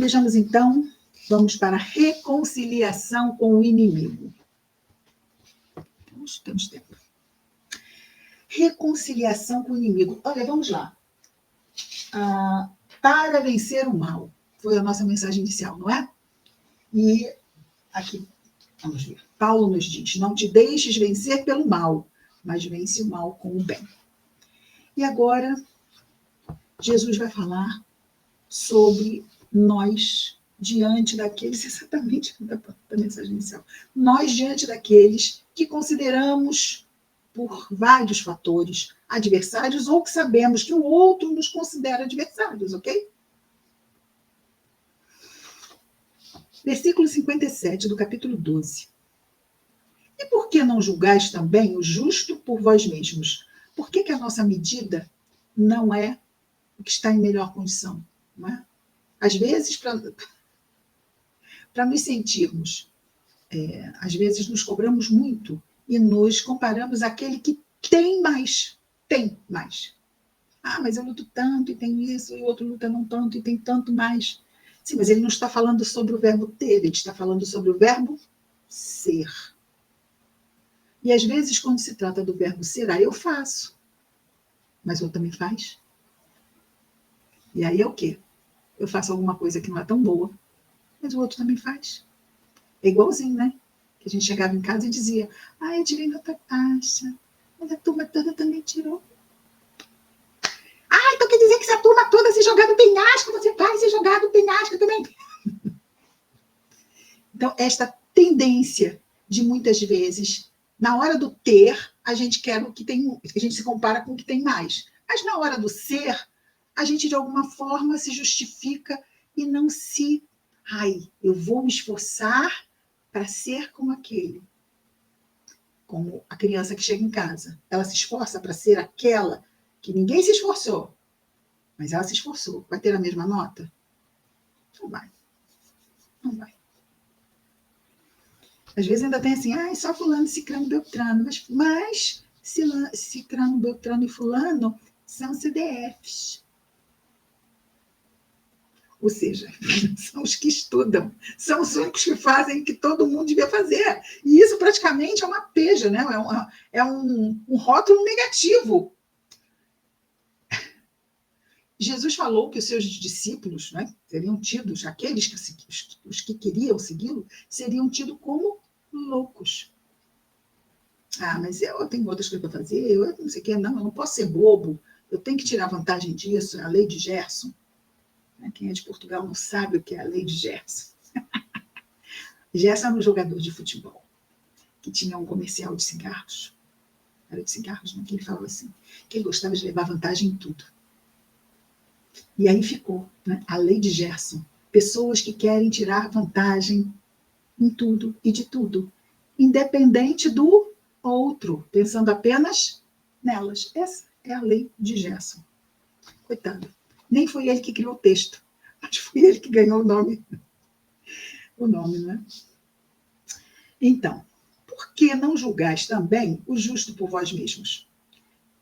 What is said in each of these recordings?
Vejamos então, vamos para a reconciliação com o inimigo. Temos tempo. Reconciliação com o inimigo. Olha, vamos lá. Para vencer o mal. Foi a nossa mensagem inicial, não é? E aqui, vamos ver. Paulo nos diz, não te deixes vencer pelo mal, mas vence o mal com o bem. E agora, Jesus vai falar sobre nós diante daqueles, exatamente da mensagem inicial, nós diante daqueles que consideramos, por vários fatores, adversários, ou que sabemos que o outro nos considera adversários, ok? Versículo 57 do capítulo 12. E por que não julgais também o justo por vós mesmos? Por que a nossa medida não é o que está em melhor condição? Não é? Às vezes, para nos sentirmos, às vezes nos cobramos muito e nos comparamos àquele que tem mais. Tem mais. Mas eu luto tanto e tenho isso, e o outro luta não tanto e tem tanto mais. Sim, mas ele não está falando sobre o verbo ter, ele está falando sobre o verbo ser. E às vezes, quando se trata do verbo ser, eu faço. Mas o outro também faz. E aí é o quê? Eu faço alguma coisa que não é tão boa, mas o outro também faz. É igualzinho, né? Que a gente chegava em casa e dizia, eu tirei nota baixa, mas a turma toda também tirou. Então quer dizer que se a turma toda se jogar no penhasco, você vai se jogar no penhasco também. Então, esta tendência de muitas vezes, na hora do ter, a gente quer o que tem, a gente se compara com o que tem mais. Mas na hora do ser, a gente de alguma forma se justifica e não se... eu vou me esforçar para ser como aquele. Como a criança que chega em casa. Ela se esforça para ser aquela que ninguém se esforçou. Mas ela se esforçou. Vai ter a mesma nota? Não vai. Não vai. Às vezes ainda tem assim, só fulano, cicrano, beltrano. Mas cicrano, beltrano e fulano são CDFs. Ou seja, são os que estudam. São os únicos que fazem o que todo mundo devia fazer. E isso praticamente é uma peja, né? É um rótulo negativo. Jesus falou que os seus discípulos, né, seriam tidos, aqueles os que queriam segui-lo, seriam tidos como loucos. Mas eu tenho outras coisas para fazer, eu não sei o que, eu não posso ser bobo, eu tenho que tirar vantagem disso, é a lei de Gerson. Quem é de Portugal não sabe o que é a lei de Gerson. Gerson era um jogador de futebol, que tinha um comercial de cigarros. Era de cigarros, né? Que ele falava assim, que ele gostava de levar vantagem em tudo. E aí ficou, né, a lei de Gerson. Pessoas que querem tirar vantagem em tudo e de tudo, independente do outro, pensando apenas nelas. Essa é a lei de Gerson. Coitado. Nem foi ele que criou o texto, mas foi ele que ganhou o nome. O nome, né? Então, por que não julgais também o justo por vós mesmos?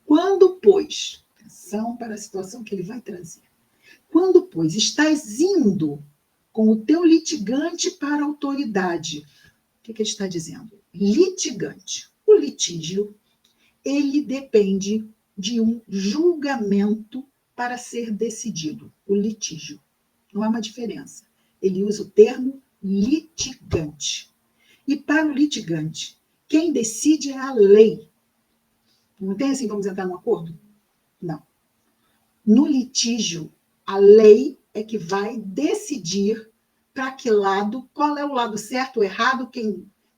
Quando, pois, atenção para a situação que ele vai trazer. Quando, pois, estás indo com o teu litigante para a autoridade, o que ele está dizendo? Litigante. O litígio, ele depende de um julgamento para ser decidido. O litígio. Não há uma diferença. Ele usa o termo litigante. E para o litigante, quem decide é a lei. Não tem assim, vamos entrar num acordo? Não. No litígio, a lei é que vai decidir para que lado, qual é o lado certo ou errado,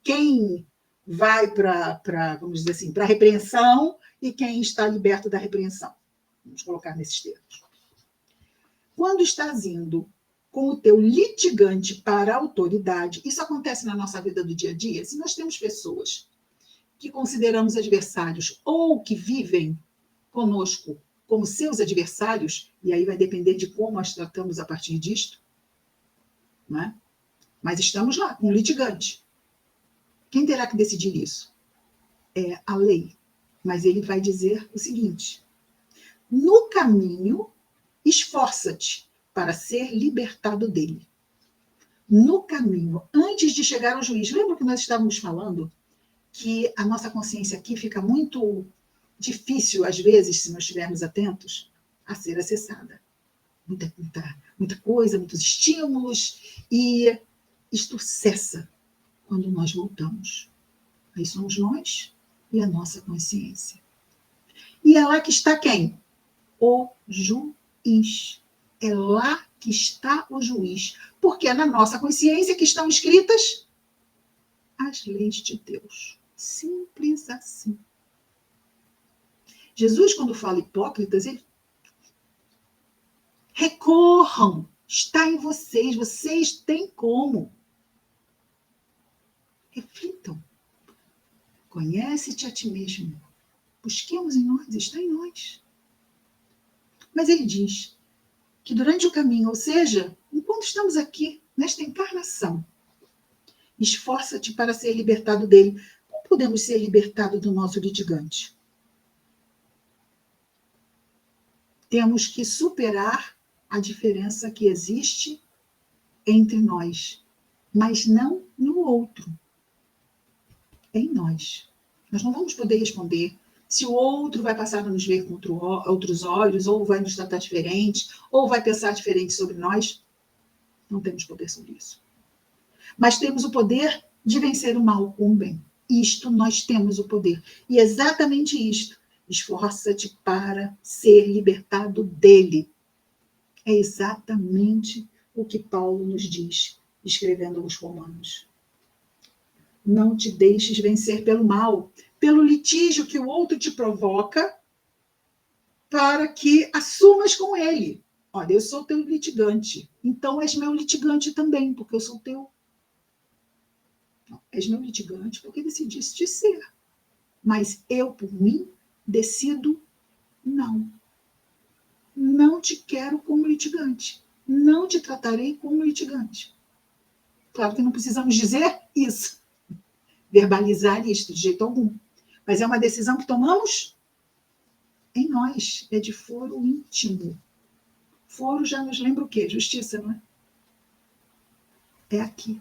quem vai para, vamos dizer assim, para a repreensão e quem está liberto da repreensão. Vamos colocar nesses termos. Quando estás indo com o teu litigante para a autoridade, isso acontece na nossa vida do dia a dia, se nós temos pessoas que consideramos adversários ou que vivem conosco como seus adversários, e aí vai depender de como nós tratamos a partir disto, não é? Mas estamos lá com um litigante. Quem terá que decidir isso? É a lei. Mas ele vai dizer o seguinte: no caminho, esforça-te para ser libertado dele. no caminho, antes de chegar ao juiz. Lembra que nós estávamos falando que a nossa consciência aqui fica muito difícil, às vezes, se nós estivermos atentos, a ser acessada. Muita coisa, muitos estímulos, e isto cessa quando nós voltamos. Aí somos nós e a nossa consciência. E é lá que está quem? O juiz. É lá que está o juiz. Porque é na nossa consciência que estão escritas as leis de Deus. Simples assim. Jesus, quando fala hipócritas, ele recorram. Está em vocês. Vocês têm como. Reflitam. Conhece-te a ti mesmo. Busquemos em nós, está em nós. Mas ele diz que durante o caminho, ou seja, enquanto estamos aqui, nesta encarnação, esforça-te para ser libertado dele. Como podemos ser libertados do nosso litigante? Temos que superar a diferença que existe entre nós, mas não no outro. Em nós. Nós não vamos poder responder se o outro vai passar a nos ver com outros olhos, ou vai nos tratar diferente, ou vai pensar diferente sobre nós. Não temos poder sobre isso. Mas temos o poder de vencer o mal com o bem. Isto nós temos o poder. E exatamente isto. Esforça-te para ser libertado dele. É exatamente o que Paulo nos diz, escrevendo aos Romanos. Não te deixes vencer pelo mal, pelo litígio que o outro te provoca, para que assumas com ele. Olha, eu sou teu litigante, então és meu litigante também, porque eu sou teu. Não, és meu litigante porque decidiste ser. Mas eu, por mim, decido não. Não te quero como litigante. Não te tratarei como litigante. Claro que não precisamos dizer isso, verbalizar isto de jeito algum. Mas é uma decisão que tomamos em nós. É de foro íntimo. Foro já nos lembra o quê? Justiça, não é? É aqui.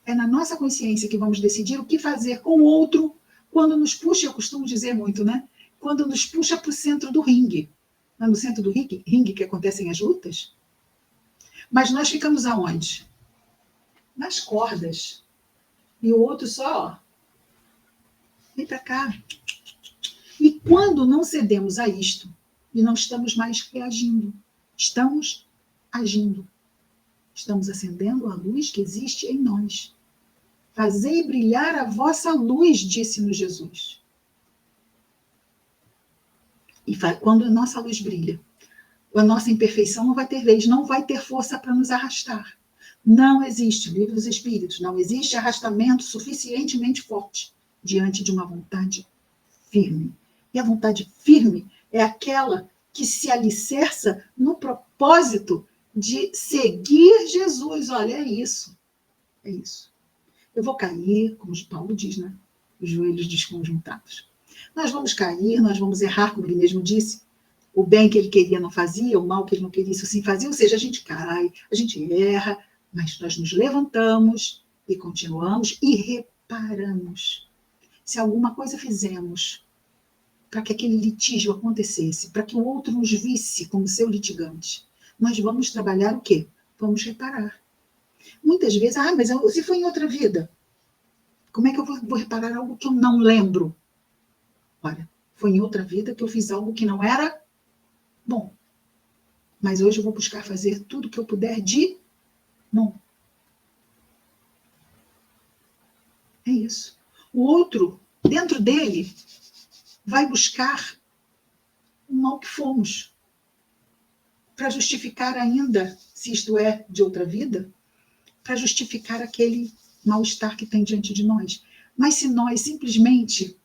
É na nossa consciência que vamos decidir o que fazer com o outro quando nos puxa, eu costumo dizer muito, né? Quando nos puxa para o centro do ringue. Não é no centro do ringue que acontecem as lutas? Mas nós ficamos aonde? Nas cordas. E o outro só, ó, vem para cá. E quando não cedemos a isto, e não estamos mais reagindo, estamos agindo. Estamos acendendo a luz que existe em nós. Fazei brilhar a vossa luz, disse-nos Jesus. E quando a nossa luz brilha, a nossa imperfeição não vai ter vez, não vai ter força para nos arrastar. Não existe, livro dos Espíritos, não existe arrastamento suficientemente forte diante de uma vontade firme. E a vontade firme é aquela que se alicerça no propósito de seguir Jesus. Olha, é isso. É isso. Eu vou cair, como Paulo diz, né? Os joelhos desconjuntados. Nós vamos cair, nós vamos errar, como ele mesmo disse. O bem que ele queria não fazia, o mal que ele não queria, isso sim fazia. Ou seja, a gente cai, a gente erra, mas nós nos levantamos e continuamos e reparamos. Se alguma coisa fizemos para que aquele litígio acontecesse, para que o outro nos visse como seu litigante, nós vamos trabalhar o quê? Vamos reparar. Muitas vezes, mas se foi em outra vida, como é que eu vou reparar algo que eu não lembro? Olha, foi em outra vida que eu fiz algo que não era bom. Mas hoje eu vou buscar fazer tudo que eu puder de bom. É isso. O outro, dentro dele, vai buscar o mal que fomos. Para justificar ainda, se isto é de outra vida, para justificar aquele mal-estar que tem diante de nós. Mas se nós simplesmente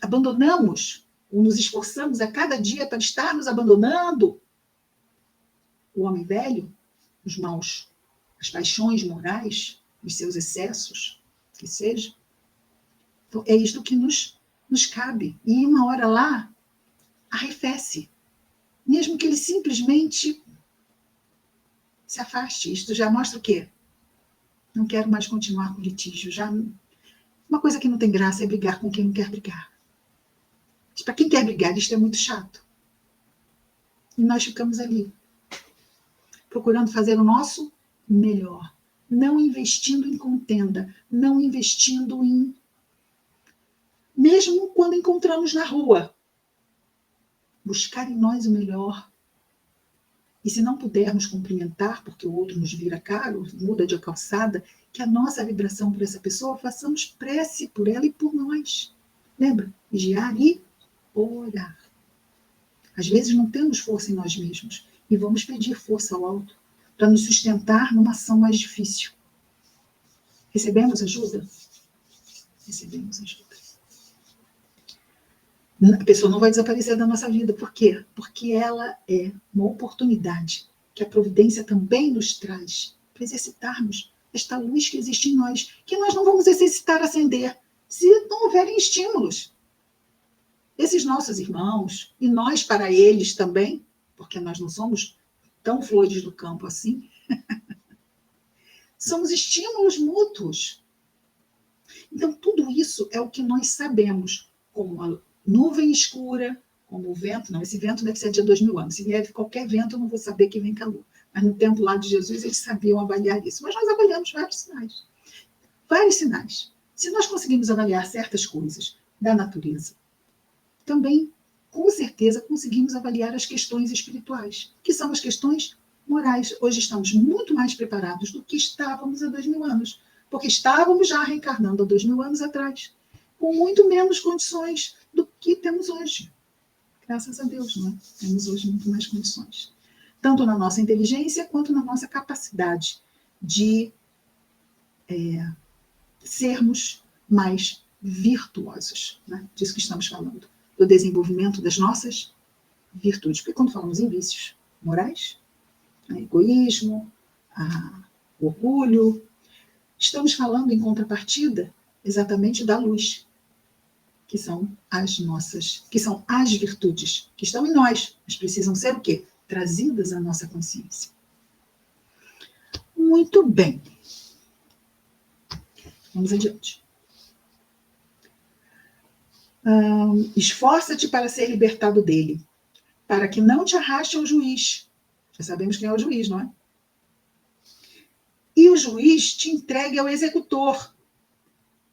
abandonamos, ou nos esforçamos a cada dia para estarmos abandonando o homem velho, os maus, as paixões morais, os seus excessos, que seja. Então, é isto que nos cabe. E uma hora lá, arrefece. Mesmo que ele simplesmente Se afaste. Isto já mostra o quê? Não quero mais continuar com litígio. Uma coisa que não tem graça é brigar com quem não quer brigar. Para quem quer brigar, isto é muito chato. E nós ficamos ali, procurando fazer o nosso melhor. Não investindo em contenda, não investindo em... Mesmo quando encontramos na rua, buscar em nós o melhor. E se não pudermos cumprimentar, porque o outro nos vira caro, muda de calçada, que a nossa vibração por essa pessoa, façamos prece por ela e por nós. Lembra? Vigiar e orar. Às vezes não temos força em nós mesmos e vamos pedir força ao alto para nos sustentar numa ação mais difícil. Recebemos ajuda? Recebemos ajuda. A pessoa não vai desaparecer da nossa vida. Por quê? Porque ela é uma oportunidade que a providência também nos traz para exercitarmos esta luz que existe em nós, que nós não vamos exercitar acender se não houverem estímulos. Esses nossos irmãos, e nós para eles também, porque nós não somos tão flores do campo assim, somos estímulos mútuos. Então, tudo isso é o que nós sabemos, como a nuvem escura, como o vento. Não, esse vento deve ser de 2000 anos. Se vier qualquer vento, eu não vou saber que vem calor. Mas no tempo lá de Jesus, eles sabiam avaliar isso. Mas nós avaliamos vários sinais. Vários sinais. Se nós conseguimos avaliar certas coisas da natureza, também, com certeza, conseguimos avaliar as questões espirituais, que são as questões morais. Hoje estamos muito mais preparados do que estávamos há 2000 anos, porque estávamos já reencarnando há 2000 anos atrás, com muito menos condições do que temos hoje. Graças a Deus, não é? Temos hoje muito mais condições. Tanto na nossa inteligência, quanto na nossa capacidade de sermos mais virtuosos, né? Disso que estamos falando. Do desenvolvimento das nossas virtudes. Porque quando falamos em vícios morais, egoísmo, orgulho, estamos falando em contrapartida exatamente da luz, que são as virtudes que estão em nós, mas precisam ser o quê? Trazidas à nossa consciência. Muito bem. Vamos adiante. Esforça-te para ser libertado dele, para que não te arraste ao juiz. Já sabemos quem é o juiz, não é? E o juiz te entregue ao executor.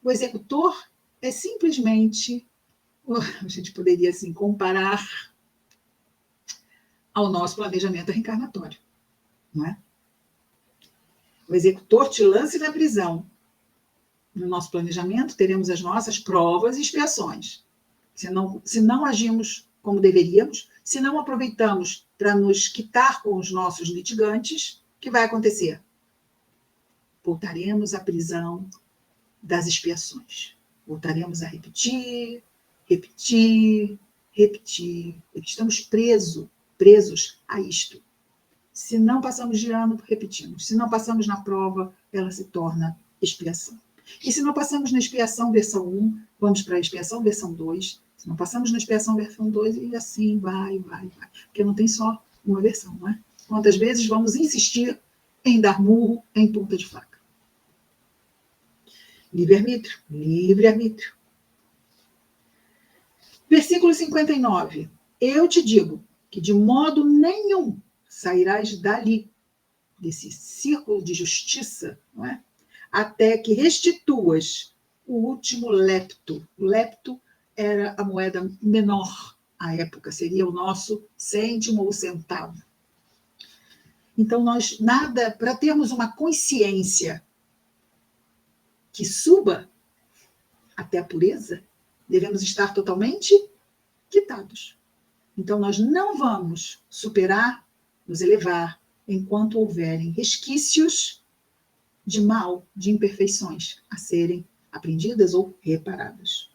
O executor é simplesmente, a gente poderia assim comparar ao nosso planejamento reencarnatório, não é? O executor te lance na prisão. No nosso planejamento, teremos as nossas provas e expiações. Se não agimos como deveríamos, se não aproveitamos para nos quitar com os nossos litigantes, o que vai acontecer? Voltaremos à prisão das expiações. Voltaremos a repetir. Estamos presos a isto. Se não passamos de ano, repetimos. Se não passamos na prova, ela se torna expiação. E se não passamos na expiação versão 1, vamos para a expiação versão 2. Se não passamos na expiação versão 2, e assim vai. Porque não tem só uma versão, não é? Quantas vezes vamos insistir em dar murro em ponta de faca? Livre-arbítrio. Livre-arbítrio. Versículo 59. Eu te digo que de modo nenhum sairás dali, desse círculo de justiça, não é? Até que restituas o último lepto. O lepto era a moeda menor à época, seria o nosso cêntimo ou centavo. Então, para termos uma consciência que suba até a pureza, devemos estar totalmente quitados. Então, nós não vamos superar, nos elevar, enquanto houverem resquícios de mal, de imperfeições a serem aprendidas ou reparadas.